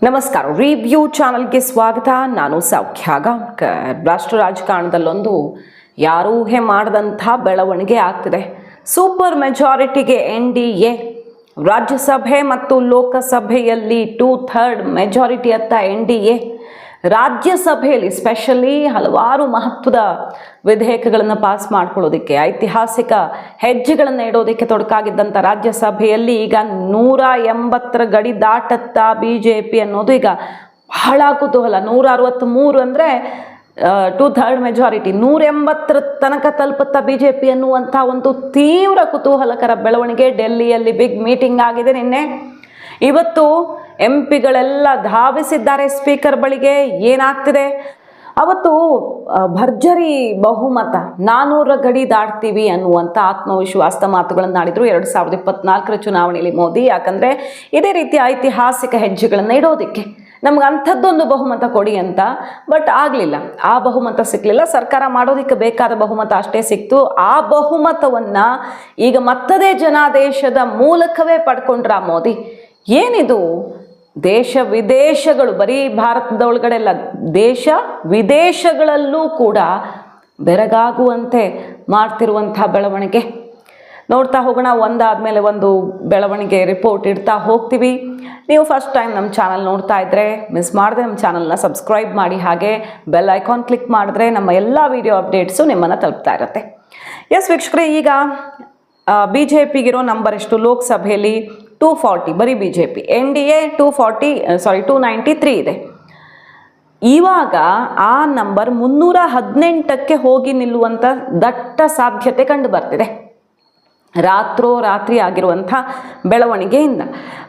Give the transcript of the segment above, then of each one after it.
ನಮಸ್ಕಾರ. ರಿವ್ಯೂ ಚಾನಲ್ಗೆ ಸ್ವಾಗತ. ನಾನು ಸೌಖ್ಯ ಗಾಂವ್ಕರ್. ರಾಷ್ಟ್ರ ರಾಜಕಾರಣದಲ್ಲೊಂದು ಯಾರೂ ಊಹೆ ಮಾಡದಂಥ ಬೆಳವಣಿಗೆ ಆಗ್ತಿದೆ. ಸೂಪರ್ ಮೆಜಾರಿಟಿಗೆ NDA ರಾಜ್ಯಸಭೆ ಮತ್ತು ಲೋಕಸಭೆಯಲ್ಲಿ 2/3 ಮೆಜಾರಿಟಿ ಅತ್ತ NDA. ರಾಜ್ಯಸಭೆಯಲ್ಲಿ ಸ್ಪೆಷಲಿ ಹಲವಾರು ಮಹತ್ವದ ವಿಧೇಯಕಗಳನ್ನು ಪಾಸ್ ಮಾಡ್ಕೊಳ್ಳೋದಕ್ಕೆ, ಐತಿಹಾಸಿಕ ಹೆಜ್ಜೆಗಳನ್ನು ಇಡೋದಕ್ಕೆ ತೊಡಕಾಗಿದ್ದಂಥ ರಾಜ್ಯಸಭೆಯಲ್ಲಿ ಈಗ 180 ಗಡಿ ದಾಟತ್ತಾ BJP ಅನ್ನೋದು ಈಗ ಬಹಳ ಕುತೂಹಲ. 163 ಅಂದರೆ 2/3 ಮೆಜಾರಿಟಿ, 180 ತನಕ ತಲುಪುತ್ತಾ BJP ಅನ್ನುವಂಥ ಒಂದು ತೀವ್ರ ಕುತೂಹಲಕರ ಬೆಳವಣಿಗೆ. ಡೆಲ್ಲಿಯಲ್ಲಿ ಬಿಗ್ ಮೀಟಿಂಗ್ ಆಗಿದೆ ನಿನ್ನೆ. ಇವತ್ತು MP ಗಳೆಲ್ಲ ಧಾವಿಸಿದ್ದಾರೆ ಸ್ಪೀಕರ್ ಬಳಿಗೆ. ಏನಾಗ್ತಿದೆ? ಅವತ್ತು ಭರ್ಜರಿ ಬಹುಮತ, 400 ಗಡಿ ದಾಟ್ತೀವಿ ಅನ್ನುವಂಥ ಆತ್ಮವಿಶ್ವಾಸದ ಮಾತುಗಳನ್ನು ಆಡಿದ್ರು 2024 ಚುನಾವಣೆಯಲ್ಲಿ ಮೋದಿ. ಯಾಕಂದರೆ ಇದೇ ರೀತಿ ಐತಿಹಾಸಿಕ ಹೆಜ್ಜೆಗಳನ್ನು ಇಡೋದಕ್ಕೆ ನಮ್ಗೆ ಅಂಥದ್ದೊಂದು ಬಹುಮತ ಕೊಡಿ ಅಂತ. ಬಟ್ ಆಗಲಿಲ್ಲ, ಆ ಬಹುಮತ ಸಿಕ್ಕಲಿಲ್ಲ. ಸರ್ಕಾರ ಮಾಡೋದಕ್ಕೆ ಬೇಕಾದ ಬಹುಮತ ಅಷ್ಟೇ ಸಿಕ್ತು. ಆ ಬಹುಮತವನ್ನು ಈಗ ಮತ್ತದೇ ಜನಾದೇಶದ ಮೂಲಕವೇ ಪಡ್ಕೊಂಡ್ರ ಮೋದಿ. ಏನಿದು? ದೇಶ ವಿದೇಶಗಳು, ಬರೀ ಭಾರತದ ಒಳಗಡೆ ಅಲ್ಲ, ದೇಶ ವಿದೇಶಗಳಲ್ಲೂ ಕೂಡ ಬೆರಗಾಗುವಂತೆ ಮಾಡ್ತಿರುವಂಥ ಬೆಳವಣಿಗೆ ನೋಡ್ತಾ ಹೋಗೋಣ. ಒಂದಾದ್ಮೇಲೆ ಒಂದು ಬೆಳವಣಿಗೆ ರಿಪೋರ್ಟ್ ಇಡ್ತಾ ಹೋಗ್ತೀವಿ. ನೀವು ಫಸ್ಟ್ ಟೈಮ್ ನಮ್ಮ ಚಾನಲ್ ನೋಡ್ತಾ ಇದ್ದರೆ ಮಿಸ್ ಮಾಡದೆ ನಮ್ಮ ಚಾನಲ್ನ ಸಬ್ಸ್ಕ್ರೈಬ್ ಮಾಡಿ, ಹಾಗೆ ಬೆಲ್ ಐಕಾನ್ ಕ್ಲಿಕ್ ಮಾಡಿದ್ರೆ ನಮ್ಮ ಎಲ್ಲ ವಿಡಿಯೋ ಅಪ್ಡೇಟ್ಸು ನಿಮ್ಮನ್ನು ತಲುಪ್ತಾ ಇರುತ್ತೆ. ಎಸ್ ವೀಕ್ಷಕರೇ, ಈಗ BJPಗಿರೋ ನಂಬರ್ ಎಷ್ಟು? ಲೋಕಸಭೆಯಲ್ಲಿ 240 ಬರೀ BJP, NDA 293 ಇದೆ. ಇವಾಗ ಆ ನಂಬರ್ 318ಕ್ಕೆ ಹೋಗಿ ನಿಲ್ಲುವಂಥ ದಟ್ಟ ಸಾಧ್ಯತೆ ಕಂಡು ಬರ್ತಿದೆ ರಾತ್ರೋರಾತ್ರಿ ಆಗಿರುವಂಥ ಬೆಳವಣಿಗೆಯಿಂದ.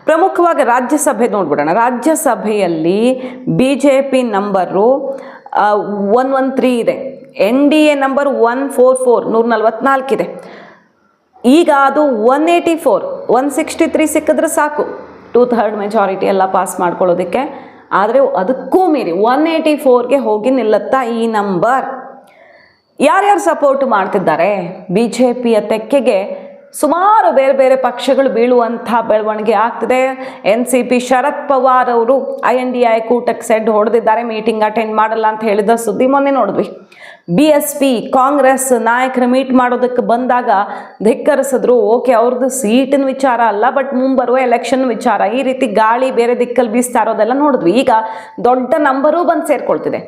ಪ್ರಮುಖವಾಗಿ ರಾಜ್ಯಸಭೆ ನೋಡ್ಬಿಡೋಣ. ರಾಜ್ಯಸಭೆಯಲ್ಲಿ BJP ನಂಬರು 113 ಇದೆ, NDA ನಂಬರ್ 144 ಇದೆ. ಈಗ ಅದು 184, 163 ಸಿಕ್ಕಿದ್ರೆ ಸಾಕು 2/3 ಮೆಜಾರಿಟಿ ಎಲ್ಲ ಪಾಸ್ ಮಾಡ್ಕೊಳ್ಳೋದಕ್ಕೆ. ಆದರೆ ಅದಕ್ಕೂ ಮೀರಿ 184ಗೆ ಹೋಗಿ ನಿಲ್ಲುತ್ತಾ ಈ ನಂಬರ್. ಯಾರ್ಯಾರು ಸಪೋರ್ಟ್ ಮಾಡ್ತಿದ್ದಾರೆ? BJPಯ ತೆಕ್ಕೆಗೆ ಸುಮಾರು ಬೇರೆ ಬೇರೆ ಪಕ್ಷಗಳು ಬೀಳುವಂಥ ಬೆಳವಣಿಗೆ ಆಗ್ತಿದೆ. NCP ಶರದ್ ಪವಾರ್ ಅವರು INDI ಕೂಟಕ್ಕೆ ಸೆಡ್ ಹೊಡೆದಿದ್ದಾರೆ. ಮೀಟಿಂಗ್ ಅಟೆಂಡ್ ಮಾಡಲ್ಲ ಅಂತ ಹೇಳಿದ ಸುದ್ದಿ ಮೊನ್ನೆ ನೋಡಿದ್ವಿ. BSP ಕಾಂಗ್ರೆಸ್ ನಾಯಕರು ಮೀಟ್ ಮಾಡೋದಕ್ಕೆ ಬಂದಾಗ ಧಿಕ್ಕರಿಸಿದ್ರು. ಓಕೆ, ಅವ್ರದ್ದು ಸೀಟಿನ ವಿಚಾರ ಅಲ್ಲ, ಬಟ್ ಮುಂಬರುವ ಎಲೆಕ್ಷನ್ ವಿಚಾರ. ಈ ರೀತಿ ಗಾಳಿ ಬೇರೆ ದಿಕ್ಕಲ್ಲಿ ಬೀಸ್ತಾ ಇರೋದೆಲ್ಲ ನೋಡಿದ್ವಿ. ಈಗ ದೊಡ್ಡ ನಂಬರೂ ಬಂದು ಸೇರ್ಕೊಳ್ತಿದೆ.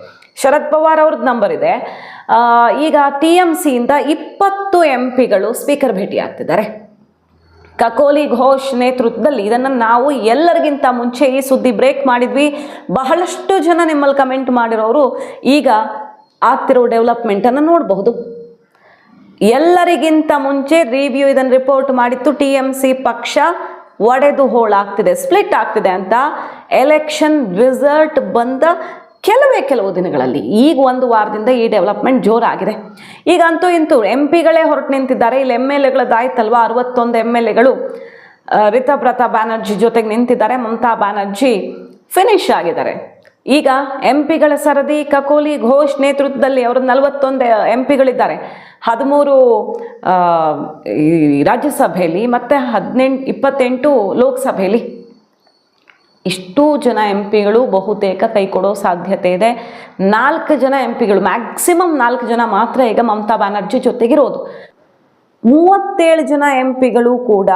ಶರದ್ ಪವಾರ್ ಅವ್ರದ್ದು ನಂಬರ್ ಇದೆ. ಈಗ TMCಯಿಂದ 20 MPಗಳು ಸ್ಪೀಕರ್ ಭೇಟಿ ಆಗ್ತಿದ್ದಾರೆ. ಕಕೋಲಿ ಘೋಷ್ ನೇತೃತ್ವದಲ್ಲಿ. ಇದನ್ನು ನಾವು ಎಲ್ಲರಿಗಿಂತ ಮುಂಚೆ ಈ ಸುದ್ದಿ ಬ್ರೇಕ್ ಮಾಡಿದ್ವಿ. ಬಹಳಷ್ಟು ಜನ ನಿಮ್ಮಲ್ಲಿ ಕಮೆಂಟ್ ಮಾಡಿರೋರು ಈಗ ಆಗ್ತಿರೋ ಡೆವಲಪ್ಮೆಂಟನ್ನು ನೋಡಬಹುದು. ಎಲ್ಲರಿಗಿಂತ ಮುಂಚೆ ರಿವ್ಯೂ ಇದನ್ನು ರಿಪೋರ್ಟ್ ಮಾಡಿತ್ತು. TMC ಪಕ್ಷ ಒಡೆದು ಹೋಳಾಗ್ತಿದೆ, ಸ್ಪ್ಲಿಟ್ ಆಗ್ತಿದೆ ಅಂತ. ಎಲೆಕ್ಷನ್ ರಿಸಲ್ಟ್ ಬಂದ ಕೆಲವು ದಿನಗಳಲ್ಲಿ, ಈಗ ಒಂದು ವಾರದಿಂದ ಈ ಡೆವಲಪ್ಮೆಂಟ್ ಜೋರಾಗಿದೆ. ಈಗ ಅಂತೂ ಇಂತೂ MPಗಳೇ ಹೊರಟು ನಿಂತಿದ್ದಾರೆ. ಇಲ್ಲಿ MLAಗಳದ್ದಾಯ್ತಲ್ವ, 61 MLAಗಳು ರಿತಬ್ರತಾ ಬ್ಯಾನರ್ಜಿ ಜೊತೆಗೆ ನಿಂತಿದ್ದಾರೆ. ಮಮತಾ ಬ್ಯಾನರ್ಜಿ ಫಿನಿಶ್ ಆಗಿದ್ದಾರೆ. ಈಗ MPಗಳ ಸರದಿ ಕಕೋಲಿ ಘೋಷ್ ನೇತೃತ್ವದಲ್ಲಿ ಅವರು 41 MPಗಳಿದ್ದಾರೆ. 13 ರಾಜ್ಯಸಭೆಯಲ್ಲಿ ಮತ್ತು 28 ಲೋಕಸಭೆಯಲ್ಲಿ. ಇಷ್ಟೂ ಜನ MPಗಳು ಬಹುತೇಕ ಕೈ ಕೊಡೋ ಸಾಧ್ಯತೆ ಇದೆ. 4 ಜನ MPಗಳು, ಮ್ಯಾಕ್ಸಿಮಮ್ 4 ಜನ ಮಾತ್ರ ಈಗ ಮಮತಾ ಬ್ಯಾನರ್ಜಿ ಜೊತೆಗಿರೋದು. 37 ಜನ MPಗಳು ಕೂಡ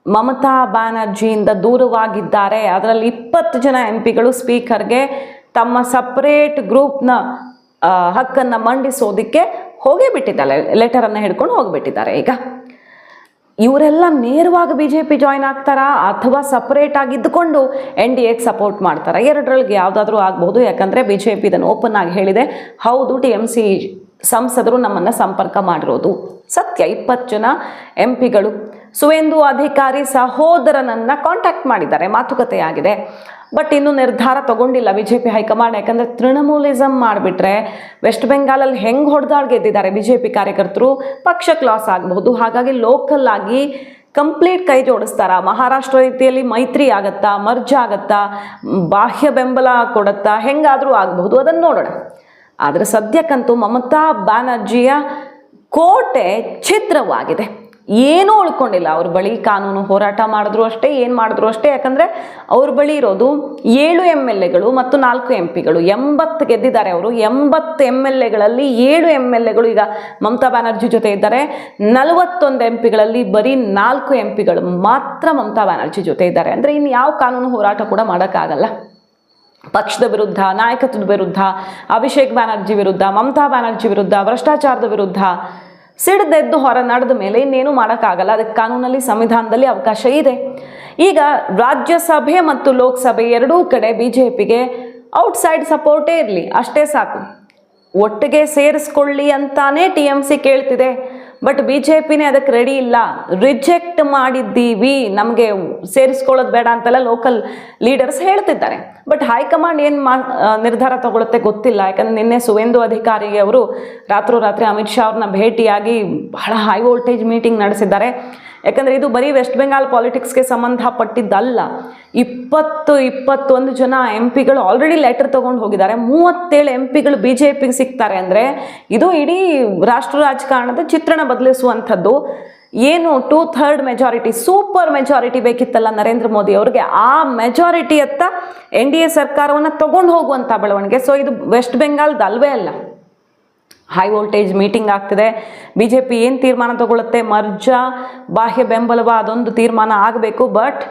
ಮಮತಾ ಬ್ಯಾನರ್ಜಿಯಿಂದ ದೂರವಾಗಿದ್ದಾರೆ. ಅದರಲ್ಲಿ 20 ಜನ MPಗಳು ಸ್ಪೀಕರ್ಗೆ ತಮ್ಮ ಸಪ್ರೇಟ್ ಗ್ರೂಪ್ನ ಹಕ್ಕನ್ನು ಮಂಡಿಸೋದಕ್ಕೆ ಹೋಗೇ ಬಿಟ್ಟಿದ್ದಾರೆ, ಲೆಟರನ್ನು ಹಿಡ್ಕೊಂಡು ಹೋಗಿಬಿಟ್ಟಿದ್ದಾರೆ. ಈಗ ಇವರೆಲ್ಲ ನೇರವಾಗಿ BJP ಜಾಯ್ನ್ ಆಗ್ತಾರಾ ಅಥವಾ ಸಪ್ರೇಟ್ ಆಗಿದ್ದುಕೊಂಡು NDAಗೆ ಸಪೋರ್ಟ್ ಮಾಡ್ತಾರಾ? ಎರಡರೊಳಗೆ ಯಾವುದಾದ್ರೂ ಆಗ್ಬೋದು. ಯಾಕಂದರೆ BJP ಇದನ್ನು ಓಪನ್ ಆಗಿ ಹೇಳಿದೆ. ಹೌದು, TMC ಸಂಸದರು ನಮ್ಮನ್ನು ಸಂಪರ್ಕ ಮಾಡಿರೋದು ಸತ್ಯ. 20 ಜನ MPಗಳು ಸುವೇಂದು ಅಧಿಕಾರಿ ಸಹೋದರನನ್ನು ಕಾಂಟ್ಯಾಕ್ಟ್ ಮಾಡಿದ್ದಾರೆ, ಮಾತುಕತೆ ಆಗಿದೆ. ಬಟ್ ಇನ್ನೂ ನಿರ್ಧಾರ ತಗೊಂಡಿಲ್ಲ BJP ಹೈಕಮಾಂಡ್. ಯಾಕಂದರೆ ತೃಣಮೂಲಿಸಮ್ ಮಾಡಿಬಿಟ್ರೆ ವೆಸ್ಟ್ ಬೆಂಗಾಲಲ್ಲಿ ಹೆಂಗೆ ಹೊಡೆದಾಡ್ ಗೆದ್ದಿದ್ದಾರೆ BJP ಕಾರ್ಯಕರ್ತರು, ಪಕ್ಷಕ್ಕೆ ಲಾಸ್ ಆಗಬಹುದು. ಹಾಗಾಗಿ ಲೋಕಲ್ ಆಗಿ ಕಂಪ್ಲೀಟ್ ಕೈ ಜೋಡಿಸ್ತಾರ? ಮಹಾರಾಷ್ಟ್ರ ರೀತಿಯಲ್ಲಿ ಮೈತ್ರಿ ಆಗತ್ತಾ, ಮರ್ಜ್ ಆಗತ್ತಾ, ಬಾಹ್ಯ ಬೆಂಬಲ ಕೊಡುತ್ತಾ, ಹೆಂಗಾದರೂ ಆಗಬಹುದು, ಅದನ್ನು ನೋಡೋಣ. ಆದರೆ ಸದ್ಯಕ್ಕಂತೂ ಮಮತಾ ಬ್ಯಾನರ್ಜಿಯ ಕೋಟೆ ಛಿದ್ರವಾಗಿದೆ. ಏನೂ ಉಳ್ಕೊಂಡಿಲ್ಲ ಅವ್ರ ಬಳಿ. ಕಾನೂನು ಹೋರಾಟ ಮಾಡಿದ್ರು ಅಷ್ಟೇ, ಏನು ಮಾಡಿದ್ರು ಅಷ್ಟೇ. ಯಾಕಂದರೆ ಅವ್ರ ಬಳಿ ಇರೋದು 7 MLAಗಳು ಮತ್ತು 4 MP ಗಳು. 80 ಗೆದ್ದಿದ್ದಾರೆ ಅವರು. 80 MLAಗಳಲ್ಲಿ 7 MLAಗಳು ಈಗ ಮಮತಾ ಬ್ಯಾನರ್ಜಿ ಜೊತೆ ಇದ್ದಾರೆ. 41 MP ಗಳಲ್ಲಿ ಬರೀ 4 MP ಗಳು ಮಾತ್ರ ಮಮತಾ ಬ್ಯಾನರ್ಜಿ ಜೊತೆ ಇದ್ದಾರೆ. ಅಂದರೆ ಇನ್ನು ಯಾವ ಕಾನೂನು ಹೋರಾಟ ಕೂಡ ಮಾಡೋಕ್ಕಾಗಲ್ಲ. ಪಕ್ಷದ ವಿರುದ್ಧ, ನಾಯಕತ್ವದ ವಿರುದ್ಧ, ಅಭಿಷೇಕ್ ಬ್ಯಾನರ್ಜಿ ವಿರುದ್ಧ, ಮಮತಾ ಬ್ಯಾನರ್ಜಿ ವಿರುದ್ಧ, ಭ್ರಷ್ಟಾಚಾರದ ವಿರುದ್ಧ ಸಿಡಿದೆದ್ದು ಹೊರ ನಡೆದ ಮೇಲೆ ಇನ್ನೇನು ಮಾಡೋಕ್ಕಾಗಲ್ಲ. ಅದಕ್ಕೆ ಕಾನೂನಲ್ಲಿ, ಸಂವಿಧಾನದಲ್ಲಿ ಅವಕಾಶ ಇದೆ. ಈಗ ರಾಜ್ಯಸಭೆ ಮತ್ತು ಲೋಕಸಭೆ ಎರಡೂ ಕಡೆ BJPಗೆ ಔಟ್ಸೈಡ್ ಸಪೋರ್ಟೇ ಇರಲಿ, ಅಷ್ಟೇ ಸಾಕು. ಒಟ್ಟಿಗೆ ಸೇರಿಸ್ಕೊಳ್ಳಿ ಅಂತಾನೆ TMC ಕೇಳ್ತಿದೆ. ಬಟ್ BJPನೇ ಅದಕ್ಕೆ ರೆಡಿ ಇಲ್ಲ. ರಿಜೆಕ್ಟ್ ಮಾಡಿದ್ದೀವಿ, ನಮಗೆ ಸೇರಿಸ್ಕೊಳ್ಳೋದು ಬೇಡ ಅಂತೆಲ್ಲ ಲೋಕಲ್ ಲೀಡರ್ಸ್ ಹೇಳ್ತಿದ್ದಾರೆ. ಬಟ್ ಹೈಕಮಾಂಡ್ ಏನು ನಿರ್ಧಾರ ತಗೊಳುತ್ತೆ ಗೊತ್ತಿಲ್ಲ. ಯಾಕಂದರೆ ನಿನ್ನೆ ಸುವೇಂದು ಅಧಿಕಾರಿ ಅವರು ರಾತ್ರೋರಾತ್ರಿ ಅಮಿತ್ ಶಾ ಅವ್ರನ್ನ ಭೇಟಿಯಾಗಿ ಬಹಳ ಹೈ ವೋಲ್ಟೇಜ್ ಮೀಟಿಂಗ್ ನಡೆಸಿದ್ದಾರೆ. ಯಾಕಂದರೆ ಇದು ಬರೀ ವೆಸ್ಟ್ ಬೆಂಗಾಲ್ ಪಾಲಿಟಿಕ್ಸ್ಗೆ ಸಂಬಂಧಪಟ್ಟಿದ್ದಲ್ಲ. 21 ಜನ MP ಗಳು ಆಲ್ರೆಡಿ ಲೆಟರ್ ತೊಗೊಂಡು ಹೋಗಿದ್ದಾರೆ. 37 MP ಗಳು BJPಗೆ ಸಿಗ್ತಾರೆ ಅಂದರೆ ಇದು ಇಡೀ ರಾಷ್ಟ್ರ ರಾಜಕಾರಣದ ಚಿತ್ರಣ ಬದಲಿಸುವಂಥದ್ದು. ಏನು 2/3 ಮೆಜಾರಿಟಿ, ಸೂಪರ್ ಮೆಜಾರಿಟಿ ಬೇಕಿತ್ತಲ್ಲ ನರೇಂದ್ರ ಮೋದಿ ಅವ್ರಿಗೆ, ಆ ಮೆಜಾರಿಟಿಯತ್ತ NDA ಸರ್ಕಾರವನ್ನು ತಗೊಂಡು ಹೋಗುವಂಥ ಬೆಳವಣಿಗೆ. ಸೊ ಇದು ವೆಸ್ಟ್ ಬೆಂಗಾಲ್ದು ಅಲ್ವೇ ಅಲ್ಲ. ಹೈ ವೋಲ್ಟೇಜ್ ಮೀಟಿಂಗ್ ಆಗ್ತಿದೆ. BJP ಏನು ತೀರ್ಮಾನ ತಗೊಳುತ್ತೆ, ಮರ್ಜಾ, ಬಾಹ್ಯ ಬೆಂಬಲವ, ಅದೊಂದು ತೀರ್ಮಾನ ಆಗಬೇಕು. ಬಟ್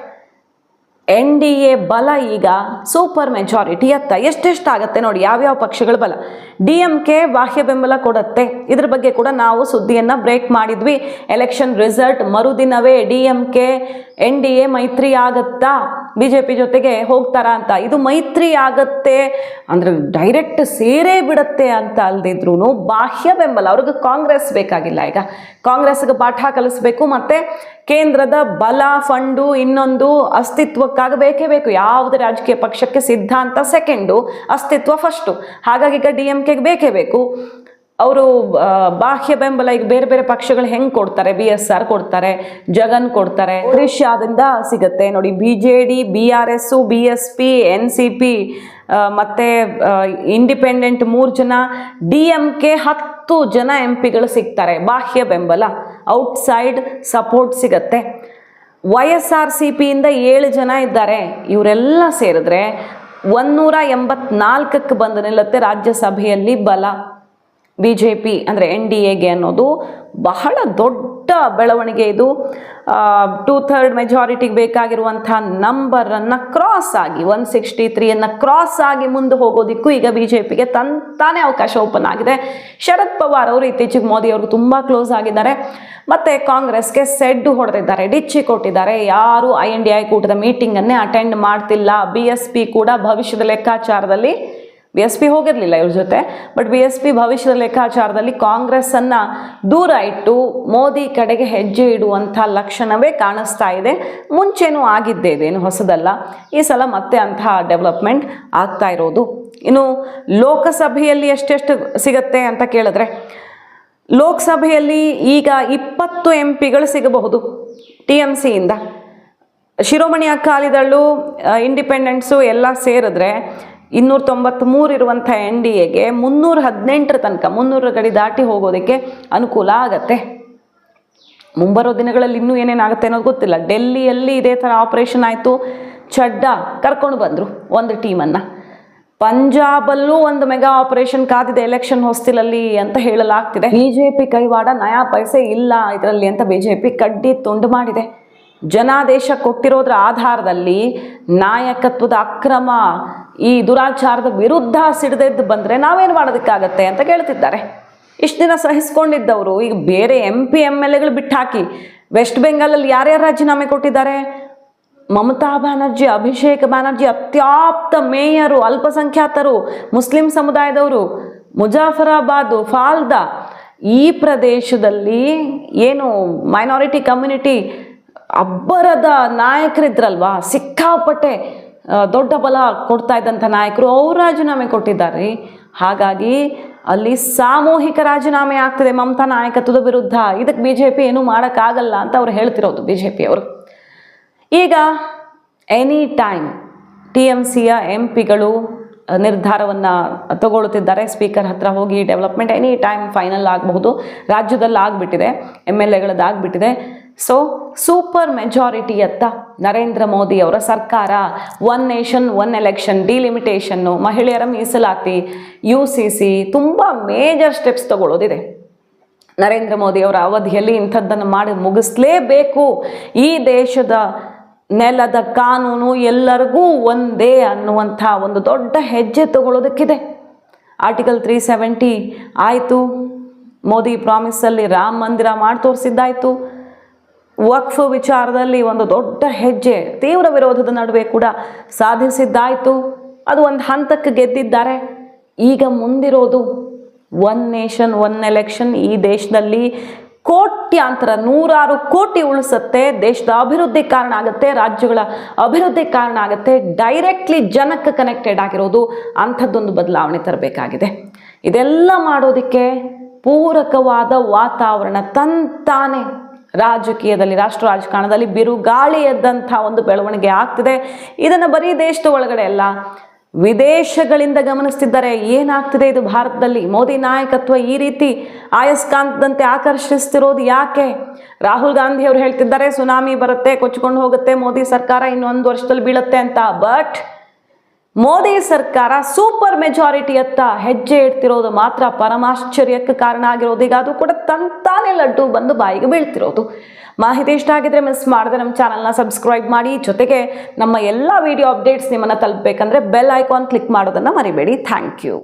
NDA ಬಲ ಈಗ ಸೂಪರ್ ಮೆಜಾರಿಟಿ ಅತ್ತ ಎಷ್ಟೆಷ್ಟಾಗತ್ತೆ ನೋಡಿ, ಯಾವ್ಯಾವ ಪಕ್ಷಗಳ ಬಲ. DMK ಬಾಹ್ಯ ಬೆಂಬಲ ಕೊಡುತ್ತೆ. ಇದ್ರ ಬಗ್ಗೆ ಕೂಡ ನಾವು ಸುದ್ದಿಯನ್ನು ಬ್ರೇಕ್ ಮಾಡಿದ್ವಿ. ಎಲೆಕ್ಷನ್ ರಿಸಲ್ಟ್ ಮರುದಿನವೇ DMK NDA ಮೈತ್ರಿ ಆಗತ್ತಾ, BJP ಜೊತೆಗೆ ಹೋಗ್ತಾರಾ ಅಂತ. ಇದು ಮೈತ್ರಿ ಆಗತ್ತೆ ಅಂದರೆ ಡೈರೆಕ್ಟ್ ಸೇರೇ ಬಿಡುತ್ತೆ ಅಂತ ಅಲ್ದಿದ್ರು ಬಾಹ್ಯ ಬೆಂಬಲ ಅವ್ರಿಗೆ ಕಾಂಗ್ರೆಸ್ ಬೇಕಾಗಿಲ್ಲ. ಈಗ ಕಾಂಗ್ರೆಸ್ಗೆ ಪಾಠ ಕಲಿಸ್ಬೇಕು, ಮತ್ತು ಕೇಂದ್ರದ ಬಲ, ಫಂಡು, ಇನ್ನೊಂದು ಅಸ್ತಿತ್ವಕ್ಕಾಗಿ ಬೇಕೇ ಬೇಕು. ಯಾವುದೇ ರಾಜಕೀಯ ಪಕ್ಷಕ್ಕೆ ಸಿದ್ಧಾಂತ ಸೆಕೆಂಡು, ಅಸ್ತಿತ್ವ ಫಸ್ಟು. ಹಾಗಾಗಿ ಈಗ DMKಗೆ ಬೇಕೇ ಬೇಕು. ಅವರು ಬಾಹ್ಯ ಬೆಂಬಲ ಈಗ ಬೇರೆ ಬೇರೆ ಪಕ್ಷಗಳು ಹೆಂಗೆ ಕೊಡ್ತಾರೆ, BSR ಕೊಡ್ತಾರೆ, ಜಗನ್ ಕೊಡ್ತಾರೆ, ಒಡಿಶಾದಿಂದ ಸಿಗುತ್ತೆ ನೋಡಿ. BJD, BRS, BSP, NCP ಮತ್ತು ಇಂಡಿಪೆಂಡೆಂಟ್ 3 ಜನ, DMK 10 ಜನ MP ಗಳು ಸಿಗ್ತಾರೆ. ಬಾಹ್ಯ ಬೆಂಬಲ, ಔಟ್ಸೈಡ್ ಸಪೋರ್ಟ್ ಸಿಗತ್ತೆ. YSRCPಯಿಂದ 7 ಜನ ಇದ್ದಾರೆ. ಇವರೆಲ್ಲ ಸೇರಿದ್ರೆ 184ಕ್ಕೆ ಬಂದು ನಿಲ್ಲುತ್ತೆ ರಾಜ್ಯಸಭೆಯಲ್ಲಿ ಬಲ BJP ಅಂದರೆ NDAಗೆ ಅನ್ನೋದು ಬಹಳ ದೊಡ್ಡ ಬೆಳವಣಿಗೆ. ಇದು 2/3 ಮೆಜಾರಿಟಿಗೆ ಬೇಕಾಗಿರುವಂಥ ನಂಬರನ್ನು ಕ್ರಾಸ್ ಆಗಿ 163 ಕ್ರಾಸ್ ಆಗಿ ಮುಂದೆ ಹೋಗೋದಿಕ್ಕೂ ಈಗ BJPಗೆ ತಾನೇ ಅವಕಾಶ ಓಪನ್ ಆಗಿದೆ. ಶರದ್ ಪವಾರ್ ಅವರು ಇತ್ತೀಚೆಗೆ ಮೋದಿ ಅವ್ರಿಗೆ ತುಂಬ ಕ್ಲೋಸ್ ಆಗಿದ್ದಾರೆ. ಮತ್ತು ಕಾಂಗ್ರೆಸ್ಗೆ ಸೆಡ್ಡು ಹೊಡೆದಿದ್ದಾರೆ, ಡಿಚ್ಚಿ ಕೊಟ್ಟಿದ್ದಾರೆ. ಯಾರು INDI ಕೂಟದ ಮೀಟಿಂಗನ್ನೇ ಅಟೆಂಡ್ ಮಾಡ್ತಿಲ್ಲ. BSP ಕೂಡ ಭವಿಷ್ಯದ ಲೆಕ್ಕಾಚಾರದಲ್ಲಿ, BSP ಹೋಗಿರಲಿಲ್ಲ ಇವ್ರ ಜೊತೆ, ಬಟ್ BSP ಭವಿಷ್ಯದ ಲೆಕ್ಕಾಚಾರದಲ್ಲಿ ಕಾಂಗ್ರೆಸ್ಸನ್ನು ದೂರ ಇಟ್ಟು ಮೋದಿ ಕಡೆಗೆ ಹೆಜ್ಜೆ ಇಡುವಂಥ ಲಕ್ಷಣವೇ ಕಾಣಿಸ್ತಾ ಇದೆ. ಮುಂಚೆನೂ ಆಗಿದ್ದೇ, ಇದೇನು ಹೊಸದಲ್ಲ. ಈ ಸಲ ಮತ್ತೆ ಅಂತಹ ಡೆವಲಪ್ಮೆಂಟ್ ಆಗ್ತಾ ಇರೋದು. ಇನ್ನು ಲೋಕಸಭೆಯಲ್ಲಿ ಎಷ್ಟೆಷ್ಟು ಸಿಗತ್ತೆ ಅಂತ ಕೇಳಿದ್ರೆ, ಲೋಕಸಭೆಯಲ್ಲಿ ಈಗ 20 MP ಗಳು ಸಿಗಬಹುದು TMCಯಿಂದ. ಶಿರೋಮಣಿ ಅಕಾಲಿದಳು, ಇಂಡಿಪೆಂಡೆಂಟ್ಸು ಎಲ್ಲ ಸೇರಿದ್ರೆ 293 ಇರುವಂಥ NDAಗೆ 318 ತನಕ, 300 ಗಡಿ ದಾಟಿ ಹೋಗೋದಕ್ಕೆ ಅನುಕೂಲ ಆಗತ್ತೆ. ಮುಂಬರೋ ದಿನಗಳಲ್ಲಿ ಇನ್ನೂ ಏನೇನಾಗುತ್ತೆ ಅನ್ನೋದು ಗೊತ್ತಿಲ್ಲ. ಡೆಲ್ಲಿಯಲ್ಲಿ ಇದೇ ಥರ ಆಪರೇಷನ್ ಆಯಿತು, ಚಡ್ಡಾ ಕರ್ಕೊಂಡು ಬಂದರು ಒಂದು ಟೀಮನ್ನು. ಪಂಜಾಬಲ್ಲೂ ಒಂದು ಮೆಗಾ ಆಪರೇಷನ್ ಕಾದಿದೆ ಎಲೆಕ್ಷನ್ ಹೊಸ್ತಿಲಲ್ಲಿ ಅಂತ ಹೇಳಲಾಗ್ತಿದೆ. BJP ಕೈವಾಡ ನಯಾ ಪೈಸೆ ಇಲ್ಲ ಇದರಲ್ಲಿ ಅಂತ BJP ಕಡ್ಡಿ ತುಂಡು ಮಾಡಿದೆ. ಜನಾದೇಶ ಕೊಟ್ಟಿರೋದ್ರ ಆಧಾರದಲ್ಲಿ ನಾಯಕತ್ವದ ಅಕ್ರಮ, ಈ ದುರಾಚಾರದ ವಿರುದ್ಧ ಸಿಡಿದೆದ್ದು ಬಂದರೆ ನಾವೇನು ಮಾಡೋದಕ್ಕಾಗತ್ತೆ ಅಂತ ಕೇಳ್ತಿದ್ದಾರೆ. ಇಷ್ಟು ದಿನ ಸಹಿಸ್ಕೊಂಡಿದ್ದವರು ಈಗ ಬೇರೆ MP MLAಗಳು ಬಿಟ್ಟು ಹಾಕಿ ವೆಸ್ಟ್ ಬೆಂಗಾಲಲ್ಲಿ ಯಾರ್ಯಾರು ರಾಜೀನಾಮೆ ಕೊಟ್ಟಿದ್ದಾರೆ? ಮಮತಾ ಬ್ಯಾನರ್ಜಿ, ಅಭಿಷೇಕ್ ಬ್ಯಾನರ್ಜಿ ಅತ್ಯಾಪ್ತ ಮೇಯರು, ಅಲ್ಪಸಂಖ್ಯಾತರು, ಮುಸ್ಲಿಂ ಸಮುದಾಯದವರು, ಮುಜಾಫರಾಬಾದ್, ಫಾಲ್ದಾ, ಈ ಪ್ರದೇಶದಲ್ಲಿ ಏನು ಮೈನಾರಿಟಿ ಕಮ್ಯುನಿಟಿ ಅಬ್ಬರದ ನಾಯಕರಿದ್ರಲ್ವಾ, ಸಿಕ್ಕಾಪಟ್ಟೆ ದೊಡ್ಡ ಬಲ ಕೊಡ್ತಾ ಇದ್ದಂಥ ನಾಯಕರು, ಅವರು ರಾಜೀನಾಮೆ ಕೊಟ್ಟಿದ್ದಾರೆ. ಹಾಗಾಗಿ ಅಲ್ಲಿ ಸಾಮೂಹಿಕ ರಾಜೀನಾಮೆ ಆಗ್ತದೆ ಮಮತಾ ನಾಯಕತ್ವದ ವಿರುದ್ಧ. ಇದಕ್ಕೆ BJP ಏನೂ ಮಾಡೋಕ್ಕಾಗಲ್ಲ ಅಂತ ಅವ್ರು ಹೇಳ್ತಿರೋದು, BJP ಅವರು. ಈಗ ಎನಿ ಟೈಮ್ TMCಯ MP ಗಳು ನಿರ್ಧಾರವನ್ನು ತಗೊಳ್ತಿದ್ದಾರೆ. ಸ್ಪೀಕರ್ ಹತ್ರ ಹೋಗಿ ಡೆವಲಪ್ಮೆಂಟ್ ಎನಿ ಟೈಮ್ ಫೈನಲ್ ಆಗಬಹುದು. ರಾಜ್ಯದಲ್ಲಿ ಆಗಿಬಿಟ್ಟಿದೆ, MLAಗಳದ್ದು ಆಗಿಬಿಟ್ಟಿದೆ. ಸೊ ಸೂಪರ್ ಮೆಜಾರಿಟಿಯತ್ತ ನರೇಂದ್ರ ಮೋದಿ ಅವರ ಸರ್ಕಾರ, ಒನ್ ನೇಷನ್ ಒನ್ ಎಲೆಕ್ಷನ್, ಡಿಲಿಮಿಟೇಷನ್ನು, ಮಹಿಳೆಯರ ಮೀಸಲಾತಿ, UCC ತುಂಬ ಮೇಜರ್ ಸ್ಟೆಪ್ಸ್ ತಗೊಳ್ಳೋದಿದೆ. ನರೇಂದ್ರ ಮೋದಿ ಅವರ ಅವಧಿಯಲ್ಲಿ ಇಂಥದ್ದನ್ನು ಮಾಡಿ ಮುಗಿಸ್ಲೇಬೇಕು. ಈ ದೇಶದ ನೆಲದ ಕಾನೂನು ಎಲ್ಲರಿಗೂ ಒಂದೇ ಅನ್ನುವಂಥ ಒಂದು ದೊಡ್ಡ ಹೆಜ್ಜೆ ತಗೊಳ್ಳೋದಕ್ಕಿದೆ. ಆರ್ಟಿಕಲ್ 370 ಆಯಿತು, ಮೋದಿ ಪ್ರಾಮಿಸಲ್ಲಿ ರಾಮ ಮಂದಿರ ಮಾಡಿ ತೋರಿಸಿದ್ದಾಯಿತು. ವಕ್ಫ್ ವಿಚಾರದಲ್ಲಿ ಒಂದು ದೊಡ್ಡ ಹೆಜ್ಜೆ ತೀವ್ರ ವಿರೋಧದ ನಡುವೆ ಕೂಡ ಸಾಧಿಸಿದ್ದಾಯಿತು. ಅದು ಒಂದು ಹಂತಕ್ಕೆ ಗೆದ್ದಿದ್ದಾರೆ. ಈಗ ಮುಂದಿರೋದು ಒನ್ ನೇಷನ್ ಒನ್ ಎಲೆಕ್ಷನ್. ಈ ದೇಶದಲ್ಲಿ ಕೋಟ್ಯಾಂತರ, 100 ಕೋಟಿ ಉಳಿಸುತ್ತೆ, ದೇಶದ ಅಭಿವೃದ್ಧಿ ಕಾರಣ ಆಗುತ್ತೆ, ರಾಜ್ಯಗಳ ಅಭಿವೃದ್ಧಿ ಕಾರಣ ಆಗುತ್ತೆ. ಡೈರೆಕ್ಟ್ಲಿ ಜನಕ್ಕೆ ಕನೆಕ್ಟೆಡ್ ಆಗಿರೋದು, ಅಂಥದ್ದೊಂದು ಬದಲಾವಣೆ ತರಬೇಕಾಗಿದೆ. ಇದೆಲ್ಲ ಮಾಡೋದಕ್ಕೆ ಪೂರಕವಾದ ವಾತಾವರಣ ತಂತಾನೆ ರಾಜಕೀಯದಲ್ಲಿ, ರಾಷ್ಟ್ರ ರಾಜಕಾರಣದಲ್ಲಿ ಬಿರುಗಾಳಿ ಎದ್ದಂಥ ಒಂದು ಬೆಳವಣಿಗೆ ಆಗ್ತಿದೆ. ಇದನ್ನು ಬರೀ ದೇಶದ ಒಳಗಡೆ ಅಲ್ಲ, ವಿದೇಶಗಳಿಂದ ಗಮನಿಸ್ತಿದ್ದಾರೆ. ಏನಾಗ್ತಿದೆ ಇದು ಭಾರತದಲ್ಲಿ? ಮೋದಿ ನಾಯಕತ್ವ ಈ ರೀತಿ ಆಯಸ್ಕಾಂತದಂತೆ ಆಕರ್ಷಿಸ್ತಿರೋದು ಯಾಕೆ? ರಾಹುಲ್ ಗಾಂಧಿ ಅವರು ಹೇಳ್ತಿದ್ದಾರೆ ಸುನಾಮಿ ಬರುತ್ತೆ, ಕೊಚ್ಕೊಂಡು ಹೋಗುತ್ತೆ, ಮೋದಿ ಸರ್ಕಾರ ಇನ್ನೊಂದು ವರ್ಷದಲ್ಲಿ ಬೀಳುತ್ತೆ ಅಂತ. ಬಟ್ ಮೋದಿ ಸರ್ಕಾರ ಸೂಪರ್ ಮೆಜಾರಿಟಿಯತ್ತ ಹೆಜ್ಜೆ ಇಡ್ತಿರೋದು ಮಾತ್ರ ಪರಮಾಶ್ಚರ್ಯಕ್ಕೆ ಕಾರಣ ಆಗಿರೋದು. ಈಗ ಅದು ಕೂಡ ತಂತಾನೆ ಲಡ್ಡು ಬಂದು ಬಾಯಿಗೆ ಬೀಳ್ತಿರೋದು. ಮಾಹಿತಿ ಇಷ್ಟ ಆಗಿದ್ರೆ ಮಿಸ್ ಮಾಡದೆ ನಮ್ಮ ಚಾನಲ್ನ ಸಬ್ಸ್ಕ್ರೈಬ್ ಮಾಡಿ. ಜೊತೆಗೆ ನಮ್ಮ ಎಲ್ಲ ವಿಡಿಯೋ ಅಪ್ಡೇಟ್ಸ್ ನಿಮ್ಮನ್ನು ತಲುಪಬೇಕಂದ್ರೆ ಬೆಲ್ ಐಕಾನ್ ಕ್ಲಿಕ್ ಮಾಡೋದನ್ನು ಮರಿಬೇಡಿ. Thank you.